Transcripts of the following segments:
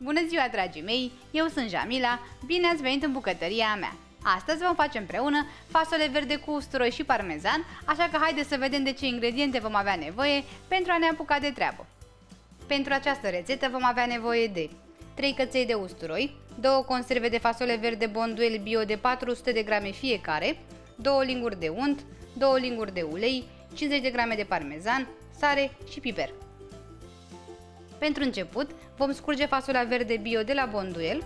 Bună ziua, dragii mei! Eu sunt Jamila, bine ați venit în bucătăria mea! Astăzi vom face împreună fasole verde cu usturoi și parmezan, așa că haideți să vedem de ce ingrediente vom avea nevoie pentru a ne apuca de treabă. Pentru această rețetă vom avea nevoie de 3 căței de usturoi, 2 conserve de fasole verde Bonduel bio de 400 de grame fiecare, 2 linguri de unt, 2 linguri de ulei, 50 de grame de parmezan, sare și piper. Pentru început, vom scurge fasolea verde bio de la Bonduel.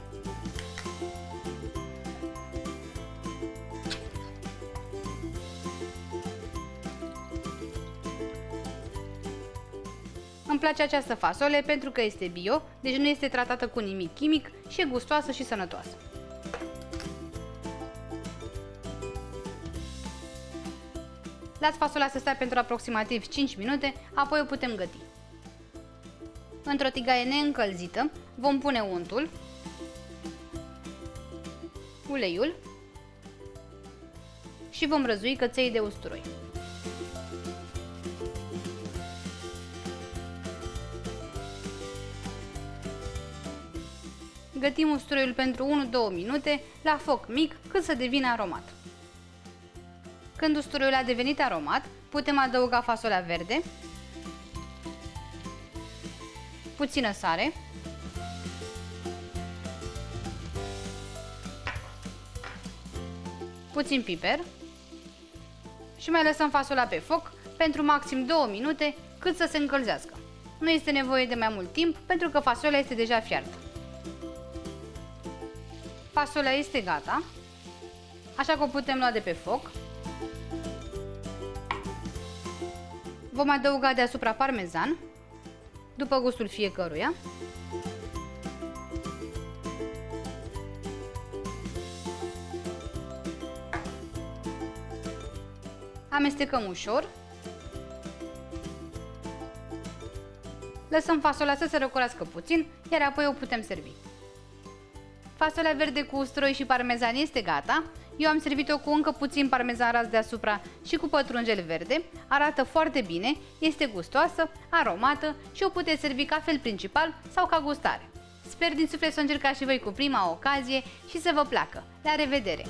Îmi place această fasole pentru că este bio, deci nu este tratată cu nimic chimic și e gustoasă și sănătoasă. Las fasolea să stea pentru aproximativ 5 minute, apoi o putem găti. Într-o tigaie neîncălzită vom pune untul, uleiul și vom răzui căței de usturoi. Gătim usturoiul pentru 1-2 minute la foc mic cât să devină aromat. Când usturoiul a devenit aromat, putem adăuga fasolea verde, puțină sare, puțin piper și mai lăsăm fasolea pe foc pentru maxim 2 minute cât să se încălzească. Nu este nevoie de mai mult timp pentru că fasolea este deja fiartă. Fasolea este gata, așa că o putem lua de pe foc. Vom adăuga deasupra parmezan, după gustul fiecăruia. Amestecăm ușor. Lăsăm fasolea să se răcorească puțin, iar apoi o putem servi. Fasolea verde cu usturoi și parmezan este gata. Eu am servit-o cu încă puțin parmezan ras deasupra și cu pătrunjel verde. Arată foarte bine, este gustoasă, aromată și o puteți servi ca fel principal sau ca gustare. Sper din suflet să o încercați și voi cu prima ocazie și să vă placă. La revedere!